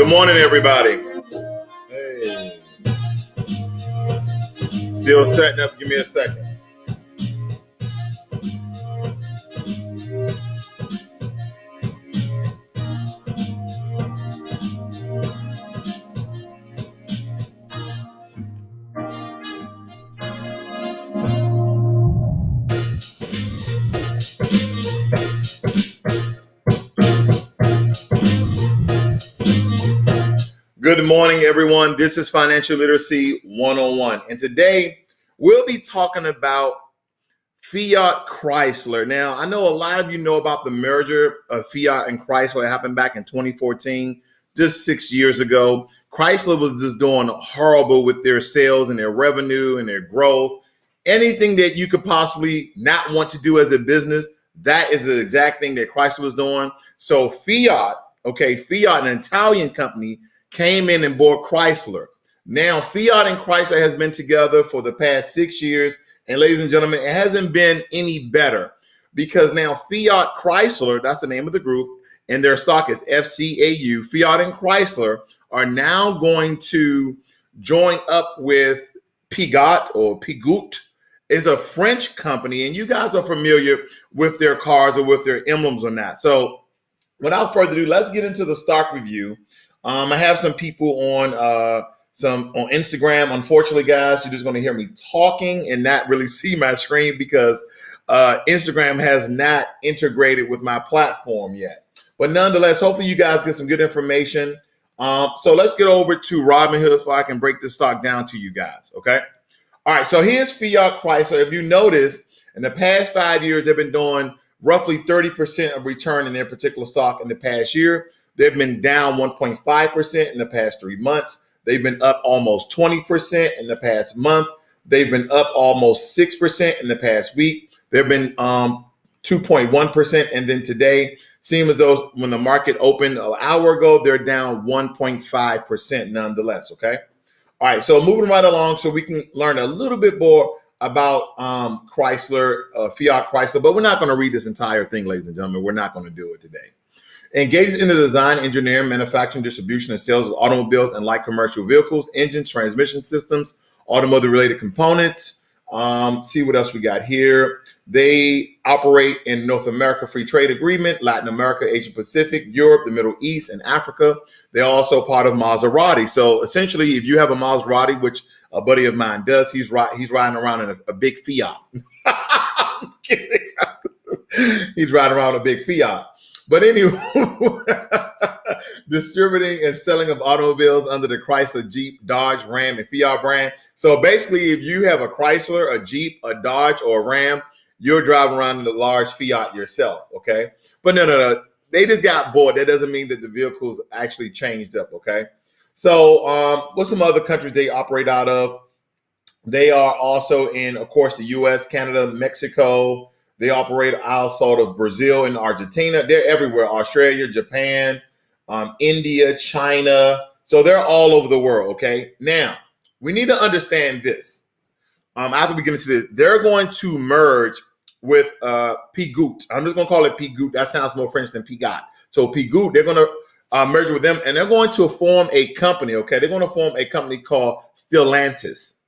morning, everybody. Hey. Still setting up. Give me a second. Good morning, everyone. This is Financial Literacy 101. And today we'll be talking about Fiat Chrysler. Now, I know a lot of you know about the merger of Fiat and Chrysler that happened back in 2014, just 6 years ago. Chrysler was just doing horrible with their sales and their revenue and their growth. Anything that you could possibly not want to do as a business, that is the exact thing that Chrysler was doing. So Fiat, an Italian company, came in and bought Chrysler. Now, Fiat and Chrysler has been together for the past 6 years. And ladies and gentlemen, it hasn't been any better because now Fiat Chrysler, that's the name of the group, and their stock is FCAU. Fiat and Chrysler are now going to join up with Peugeot or Peugeot. Is a French company, and you guys are familiar with their cars or with their emblems or not. So without further ado, let's get into the stock review. I have some people on Instagram. Unfortunately, guys, you're just going to hear me talking and not really see my screen because Instagram has not integrated with my platform yet. But nonetheless, hopefully you guys get some good information. So let's get over to Robinhood so I can break this stock down to you guys, okay? All right, so here's Fiat Chrysler. If you notice, in the past 5 years, they've been doing roughly 30% of return in their particular stock in the past year. They've been down 1.5% in the past 3 months. They've been up almost 20% in the past month. They've been up almost 6% in the past week. They've been 2.1%. And then today, seems as though when the market opened an hour ago, they're down 1.5% nonetheless, okay? All right, so moving right along so we can learn a little bit more about Chrysler, Fiat Chrysler, but we're not going to read this entire thing, ladies and gentlemen. We're not going to do it today. Engages in the design, engineering, manufacturing, distribution, and sales of automobiles and light commercial vehicles, engines, transmission systems, automotive-related components. See what else we got here. They operate in North America Free Trade Agreement, Latin America, Asia Pacific, Europe, the Middle East, and Africa. They're also part of Maserati. So essentially, if you have a Maserati, which a buddy of mine does, he's riding around in a big Fiat. I'm kidding. He's riding around a big Fiat. But anyway, distributing and selling of automobiles under the Chrysler, Jeep, Dodge, Ram, and Fiat brand. So basically, if you have a Chrysler, a Jeep, a Dodge, or a Ram, you're driving around in a large Fiat yourself, okay? But no. They just got bought. That doesn't mean that the vehicles actually changed up, okay? So what's some other countries they operate out of? They are also in, of course, the U.S., Canada, Mexico. They operate outside of Brazil and Argentina. They're everywhere. Australia, Japan, India, China. So they're all over the world, okay? Now, we need to understand this. After we get into this, they're going to merge with Peugeot. I'm just going to call it Peugeot. That sounds more French than Peugeot. So Peugeot, they're going to merge with them, and they're going to form a company, okay? They're going to form a company called Stellantis.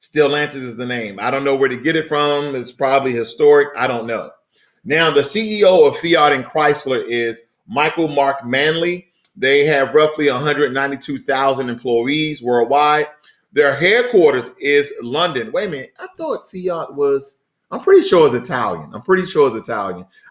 Stellantis is the name. I don't know where to get it from. It's probably historic. I don't know. Now, the CEO of Fiat and Chrysler is Michael Mark Manley. They have roughly 192,000 employees worldwide. Their headquarters is London. Wait a minute. I thought Fiat was, I'm pretty sure it's Italian.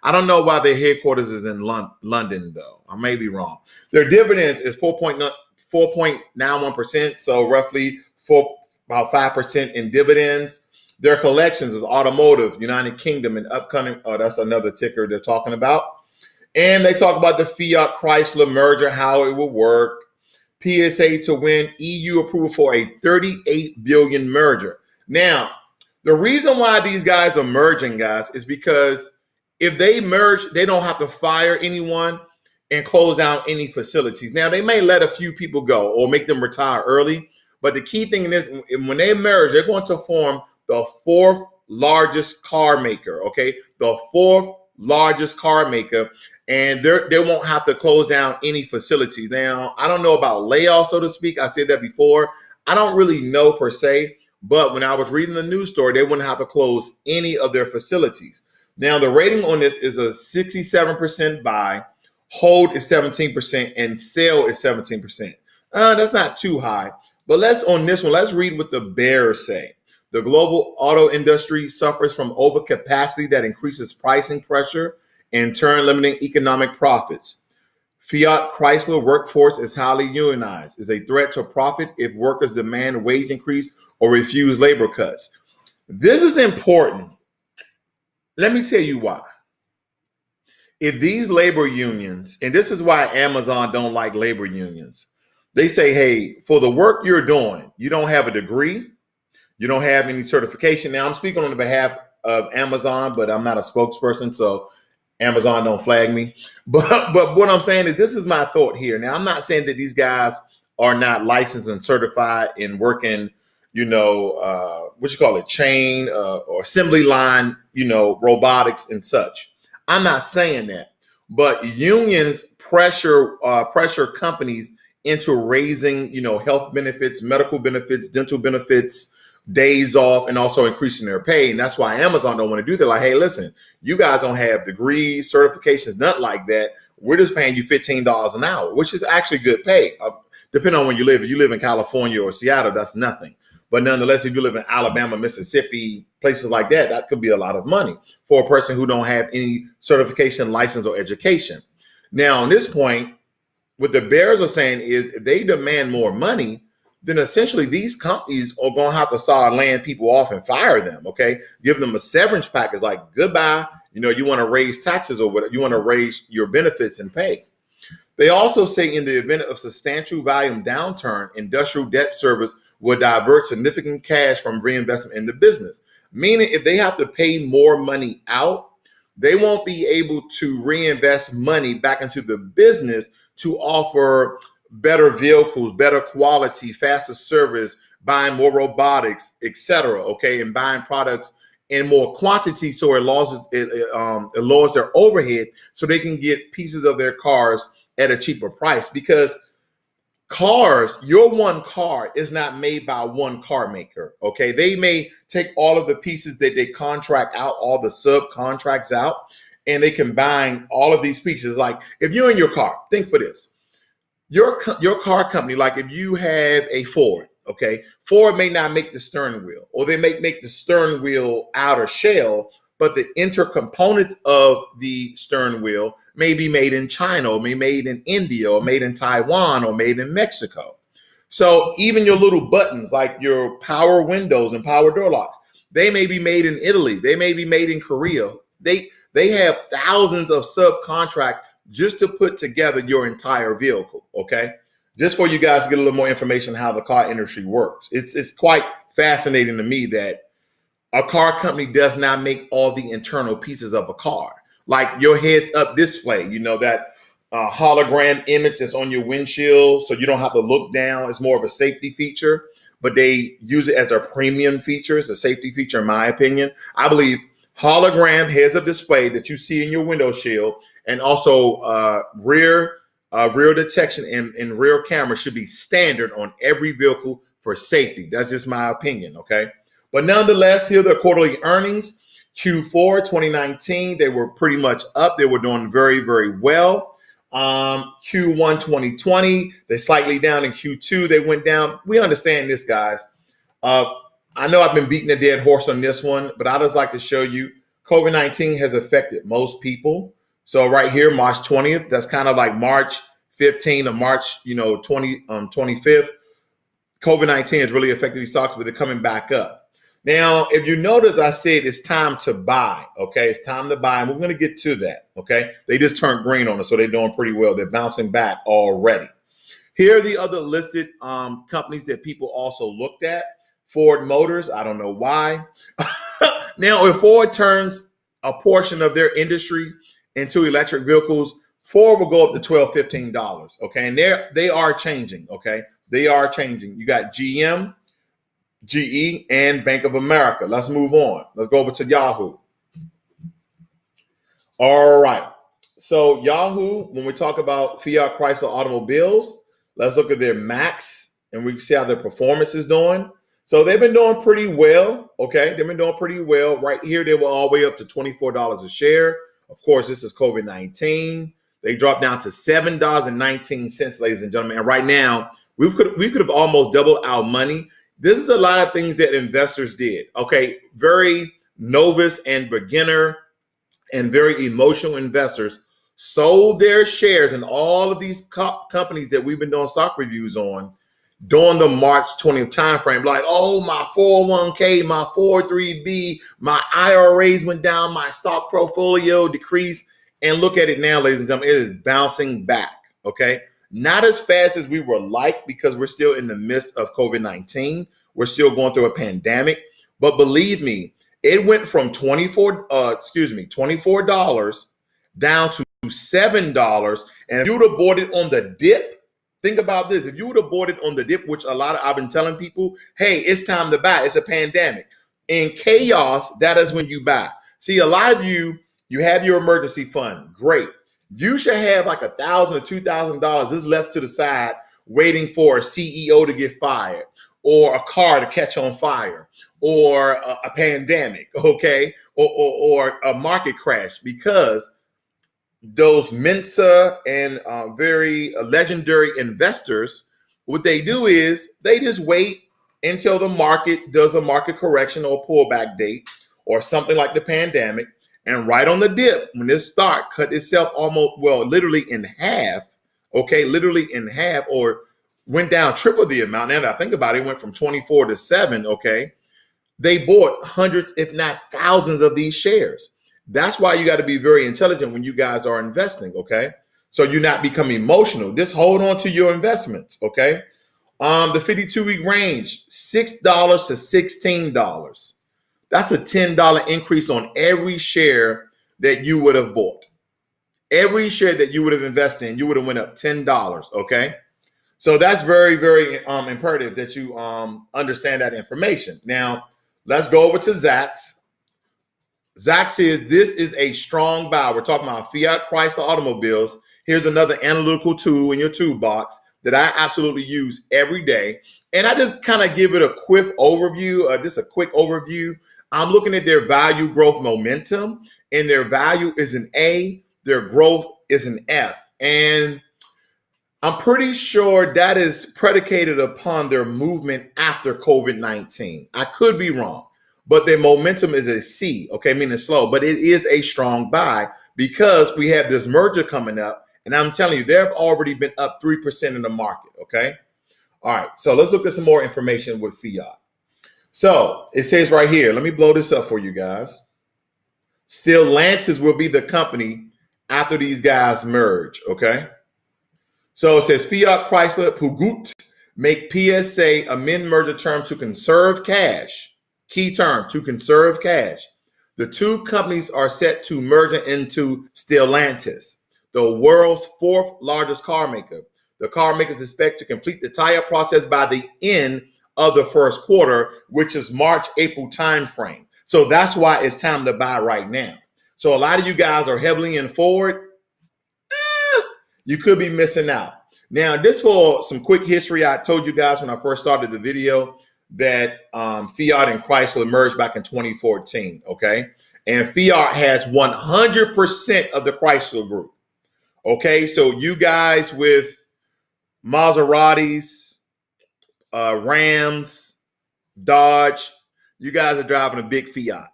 I don't know why their headquarters is in London, though. I may be wrong. Their dividends is 4.91%, so roughly about 5% in dividends. Their collections is automotive, United Kingdom, and upcoming. Oh, that's another ticker they're talking about. And they talk about the Fiat Chrysler merger, how it will work. PSA to win EU approval for a 38 billion merger. Now, the reason why these guys are merging, guys, is because if they merge, they don't have to fire anyone and close down any facilities. Now, they may let a few people go or make them retire early. But the key thing is when they merge, they're going to form the fourth largest car maker, okay? The fourth largest car maker. and they won't have to close down any facilities. Now, I don't know about layoffs, so to speak. I said that before. I don't really know per se, but when I was reading the news story, they wouldn't have to close any of their facilities. Now, the rating on this is a 67% buy, hold is 17%, and sell is 17%. That's not too high. But let's read what the bears say. The global auto industry suffers from overcapacity that increases pricing pressure, in turn limiting economic profits. Fiat Chrysler workforce is highly unionized, is a threat to profit if workers demand wage increase or refuse labor cuts. This is important. Let me tell you why. If these labor unions, and this is why Amazon don't like labor unions, they say, hey, for the work you're doing, you don't have a degree, you don't have any certification. Now, I'm speaking on behalf of Amazon, but I'm not a spokesperson, so Amazon don't flag me. But what I'm saying is, this is my thought here. Now, I'm not saying that these guys are not licensed and certified in working, chain or assembly line, robotics and such. I'm not saying that. But unions pressure companies into raising, health benefits, medical benefits, dental benefits, days off, and also increasing their pay. And that's why Amazon don't want to do that. Like, hey, listen, you guys don't have degrees, certifications, nothing like that. We're just paying you $15 an hour, which is actually good pay. Depending on when you live. If you live in California or Seattle, that's nothing. But nonetheless, if you live in Alabama, Mississippi, places like that, that could be a lot of money for a person who don't have any certification, license, or education. Now, on this point, what the bears are saying is, if they demand more money, then essentially these companies are going to have to start laying people off and fire them, okay? Give them a severance package like, goodbye, you want to raise taxes or whatever, you want to raise your benefits and pay. They also say in the event of substantial volume downturn, industrial debt service will divert significant cash from reinvestment in the business. Meaning if they have to pay more money out, they won't be able to reinvest money back into the business to offer better vehicles, better quality, faster service, buying more robotics, etc. Okay, and buying products in more quantity, so it lowers their overhead, so they can get pieces of their cars at a cheaper price. Because cars, your one car is not made by one car maker. Okay, they may take all of the pieces that they contract out, all the subcontracts out, and they combine all of these pieces. Like if you're in your car, think for this. Your car company, like if you have a Ford, okay, Ford may not make the steering wheel, or they may make the steering wheel outer shell, but the intercomponents of the steering wheel may be made in China, or may be made in India, or made in Taiwan, or made in Mexico. So even your little buttons, like your power windows and power door locks, they may be made in Italy. They may be made in Korea. They have thousands of subcontracts just to put together your entire vehicle, okay? Just for you guys to get a little more information on how the car industry works. It's quite fascinating to me that a car company does not make all the internal pieces of a car. Like your heads-up display, that hologram image that's on your windshield, so you don't have to look down. It's more of a safety feature, but they use it as a premium feature. It's a safety feature, in my opinion. I believe hologram heads-up display that you see in your window shield, and also rear detection and rear camera should be standard on every vehicle for safety. That's just my opinion, okay? But nonetheless, here are the quarterly earnings. Q4 2019, they were pretty much up. They were doing very, very well. Q1 2020, they're slightly down. In Q2, they went down. We understand this, guys. I know I've been beating a dead horse on this one, but I just like to show you COVID-19 has affected most people. So right here, March 20th, that's kind of like March 15th or March 25th. COVID-19 has really affected these stocks, but they're coming back up. Now, if you notice, I said it's time to buy, okay? It's time to buy, and we're going to get to that, okay? They just turned green on us, so they're doing pretty well. They're bouncing back already. Here are the other listed companies that people also looked at. Ford Motors, I don't know why. Now, if Ford turns a portion of their industry into electric vehicles, Ford will go up to $12, $15, okay? And they are changing, okay? They are changing. You got GM, GE, and Bank of America. Let's move on. Let's go over to Yahoo. All right. So Yahoo, when we talk about Fiat Chrysler automobiles, let's look at their max and we see how their performance is doing. So they've been doing pretty well. Okay, they've been doing pretty well. Right here, they were all the way up to $24 a share. Of course, this is COVID-19. They dropped down to $7.19, ladies and gentlemen. And right now, we could have almost doubled our money. This is a lot of things that investors did. Okay, very novice and beginner and very emotional investors sold their shares in all of these companies that we've been doing stock reviews on during the March 20th timeframe. Like, oh, my 401k, my 403b, my IRAs went down, my stock portfolio decreased. And look at it now, ladies and gentlemen, it is bouncing back. Okay, not as fast as we were like, because we're still in the midst of COVID-19. We're still going through a pandemic. But believe me, it went from $24 down to $7. And if you would have bought it on the dip, think about this. If you would have bought it on the dip, which I've been telling people, hey, it's time to buy. It's a pandemic. In chaos, that is when you buy. See, a lot of you have your emergency fund. Great. You should have like $1,000 or $2,000 just left to the side waiting for a CEO to get fired, or a car to catch on fire, or a pandemic, okay, or a market crash, because those Mensa and very legendary investors, what they do is they just wait until the market does a market correction or pullback date or something like the pandemic, and right on the dip, when this start cut itself literally in half, okay, literally in half, or went down triple the amount. Now that I think about it, it went from 24 to 7, okay? They bought hundreds, if not thousands, of these shares. That's why you got to be very intelligent when you guys are investing, okay? So you not become emotional. Just hold on to your investments, okay? The 52-week range, $6 to $16. That's a $10 increase on every share that you would have bought. Every share that you would have invested in, you would have went up $10, okay? So that's very, very imperative that you understand that information. Now, let's go over to Zacks. Zacks says this is a strong buy. We're talking about Fiat Chrysler automobiles. Here's another analytical tool in your toolbox that I absolutely use every day. And I just kind of give it a quick overview. I'm looking at their value growth momentum, and their value is an A, their growth is an F. And I'm pretty sure that is predicated upon their movement after COVID-19. I could be wrong, but their momentum is a C, okay, meaning slow, but it is a strong buy because we have this merger coming up. And I'm telling you, they've already been up 3% in the market, okay? All right, so let's look at some more information with Fiat. So it says right here, let me blow this up for you guys. Stellantis will be the company after these guys merge, okay? So it says Fiat Chrysler Peugeot make PSA amend merger term to conserve cash. Key term, to conserve cash. The two companies are set to merge into Stellantis, the world's fourth largest car maker. The car makers expect to complete the tie-up process by the end of the first quarter, which is March, April timeframe. So that's why it's time to buy right now. So a lot of you guys are heavily in forward. You could be missing out. Now, this for some quick history. I told you guys when I first started the video that Fiat and Chrysler merged back in 2014, okay? And Fiat has 100% of the Chrysler group, okay? So you guys with Maseratis, Rams, Dodge, you guys are driving a big Fiat.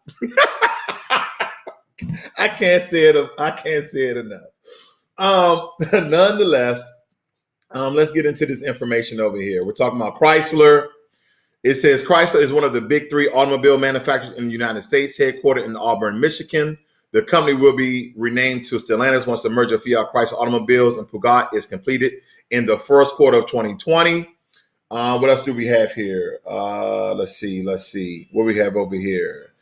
I can't say it enough. Nonetheless, let's get into this information over here. We're talking about Chrysler. It says Chrysler is one of the big three automobile manufacturers in the United States, headquartered in Auburn, Michigan. The company will be renamed to Stellantis once the merger of Fiat Chrysler automobiles and Peugeot is completed in the first quarter of 2020. What else do we have here? Let's see. What we have over here?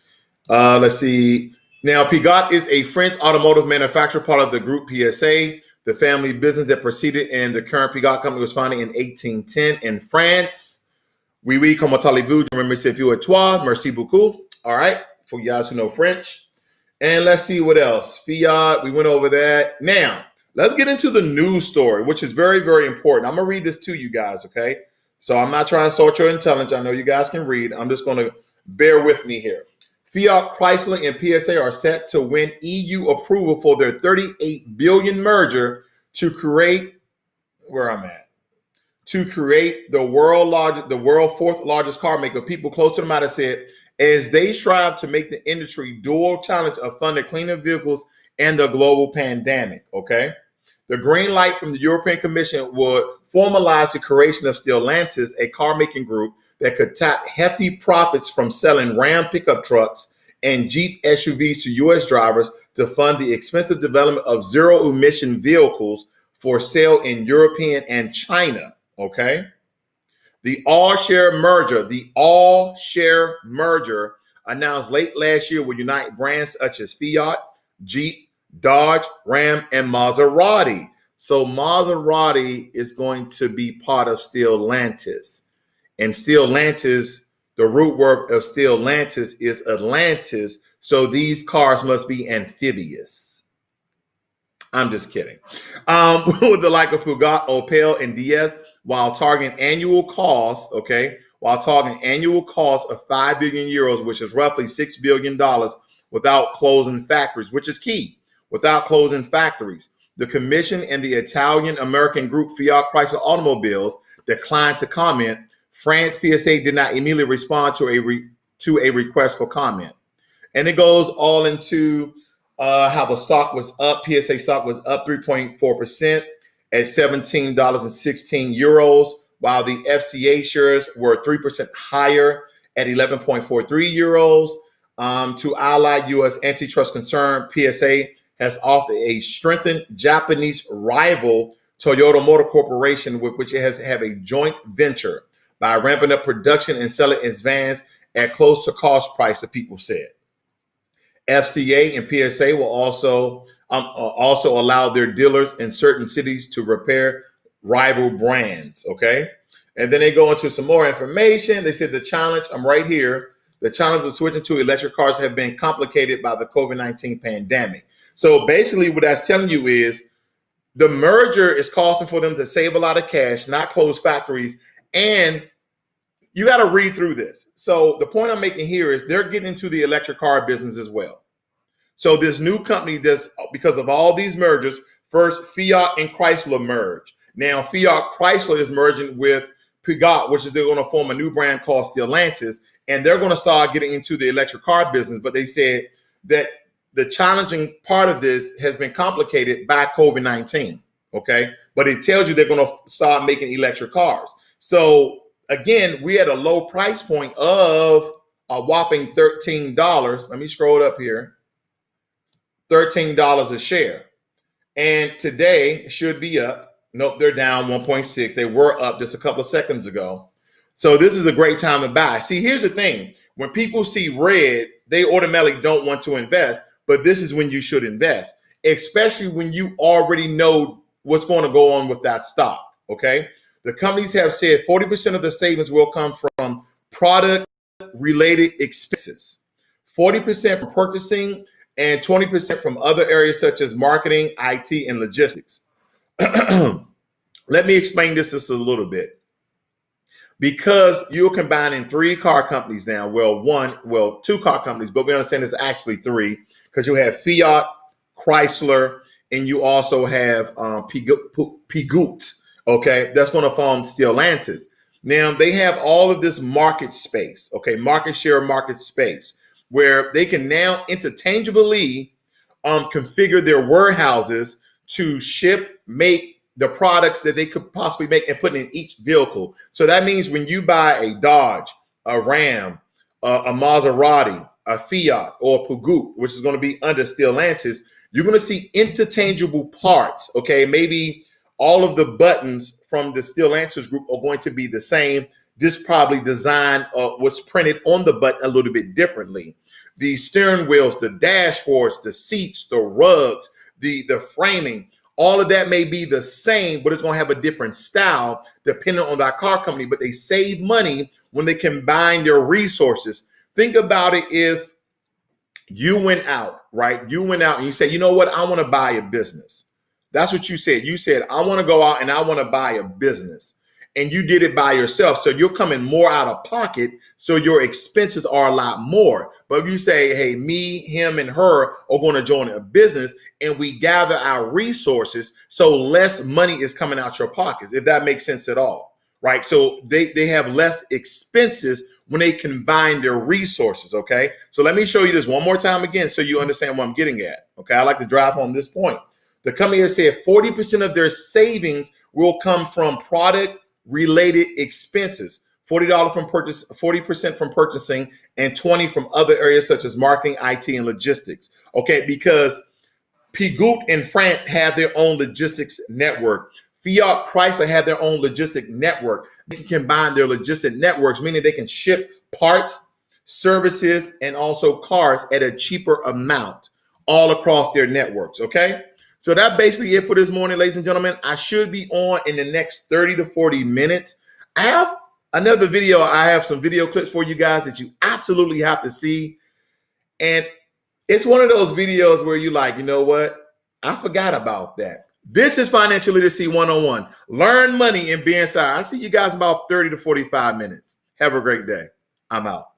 Let's see. Now, Peugeot is a French automotive manufacturer, part of the group PSA, the family business that preceded, and the current Peugeot company was founded in 1810 in France. Oui, comment allez-vous? Je me remercie vous et toi. Merci beaucoup. All right, for you guys who know French. And let's see what else. Fiat, we went over that. Now, let's get into the news story, which is very, very important. I'm going to read this to you guys, okay? So I'm not trying to sort your intelligence. I know you guys can read. I'm just going to bear with me here. Fiat Chrysler and PSA are set to win EU approval for their $38 billion merger to create, where I'm at, to create the world fourth largest car maker. People close to the matter said, as they strive to make the industry dual challenge of funding cleaner vehicles and the global pandemic. Okay, the green light from the European Commission would formalize the creation of Stellantis, a car making group that could tap hefty profits from selling Ram pickup trucks and Jeep SUVs to U.S. drivers to fund the expensive development of zero emission vehicles for sale in European and China. Okay. The all-share merger announced late last year will unite brands such as Fiat, Jeep, Dodge, Ram, and Maserati. So Maserati is going to be part of Stellantis. And Stellantis, the root word of Stellantis is Atlantis. So these cars must be amphibious. I'm just kidding. With the like of Peugeot, Opel, and DS, while targeting annual costs, of 5 billion euros, which is roughly $6 billion without closing factories, which is key, without closing factories. The commission and the Italian-American group Fiat Chrysler Automobiles declined to comment. France PSA did not immediately respond to a request for comment. And it goes all into how the stock was up. PSA stock was up 3.4% at 17.16 euros, while the FCA shares were 3% higher at 11.43 euros. To ally U.S. antitrust concern, PSA has offered a strengthened Japanese rival, Toyota Motor Corporation, with which it has have a joint venture by ramping up production and selling its vans at close to cost price, the people said. FCA and PSA will also allow their dealers in certain cities to repair rival brands. Okay. And then they go into some more information. They said the challenge, I'm right here. The challenge of switching to electric cars have been complicated by the COVID-19 pandemic. So basically what that's telling you is the merger is costing for them to save a lot of cash, not close factories. And you got to read through this. So the point I'm making here is they're getting into the electric car business as well. So this new company does, because of all these mergers, first Fiat and Chrysler merge. Now Fiat Chrysler is merging with Peugeot, which is they're going to form a new brand called Stellantis, and they're going to start getting into the electric car business. But they said that the challenging part of this has been complicated by COVID-19. Okay, but it tells you they're going to start making electric cars. So again, we had a low price point of a whopping $13. Let me scroll up here. $13 a share. And today should be up. Nope, they're down 1.6. They were up just a couple of seconds ago. So this is a great time to buy. See, here's the thing. When people see red, they automatically don't want to invest. But this is when you should invest, especially when you already know what's going to go on with that stock. Okay. The companies have said 40% of the savings will come from product-related expenses, 40% from purchasing, and 20% from other areas such as marketing, IT, and logistics. Let me explain this just a little bit. Because you're combining three car companies now, two car companies, but we understand it's actually three, because you have Fiat, Chrysler, and you also have Peugeot. Okay, that's going to form Stellantis. Now they have all of this market space, okay, market share, market space, where they can now interchangeably configure their warehouses to make the products that they could possibly make and put in each vehicle. So that means when you buy a Dodge, a Ram, a Maserati, a Fiat, or a Peugeot, which is going to be under Stellantis, you're going to see interchangeable parts, okay, maybe all of the buttons from the Stellantis group are going to be the same. This probably design was printed on the button a little bit differently. The steering wheels, the dashboards, the seats, the rugs, the framing, all of that may be the same, but it's going to have a different style depending on that car company. But they save money when they combine their resources. Think about it if You went out, right? You went out and you said, you know what? I want to buy a business. That's what you said. You said, I want to go out and I want to buy a business. And you did it by yourself. So you're coming more out of pocket. So your expenses are a lot more. But if you say, hey, me, him, and her are going to join a business and we gather our resources, so less money is coming out your pockets, if that makes sense at all, right? So they have less expenses when they combine their resources, okay? So let me show you this one more time again so you understand what I'm getting at, okay? I like to drive home this point. The company here said 40% of their savings will come from product-related expenses, $40 from purchase, 40% from purchasing, and 20% from other areas such as marketing, IT, and logistics, okay? Because Peugeot in France have their own logistics network. Fiat Chrysler have their own logistic network. They can combine their logistic networks, meaning they can ship parts, services, and also cars at a cheaper amount all across their networks, okay? So that's basically it for this morning, ladies and gentlemen. I should be on in the next 30 to 40 minutes. I have another video. I have some video clips for you guys that you absolutely have to see. And it's one of those videos where you like, you know what? I forgot about that. This is Financial Literacy 101. Learn money and be inside. I'll see you guys in about 30 to 45 minutes. Have a great day. I'm out.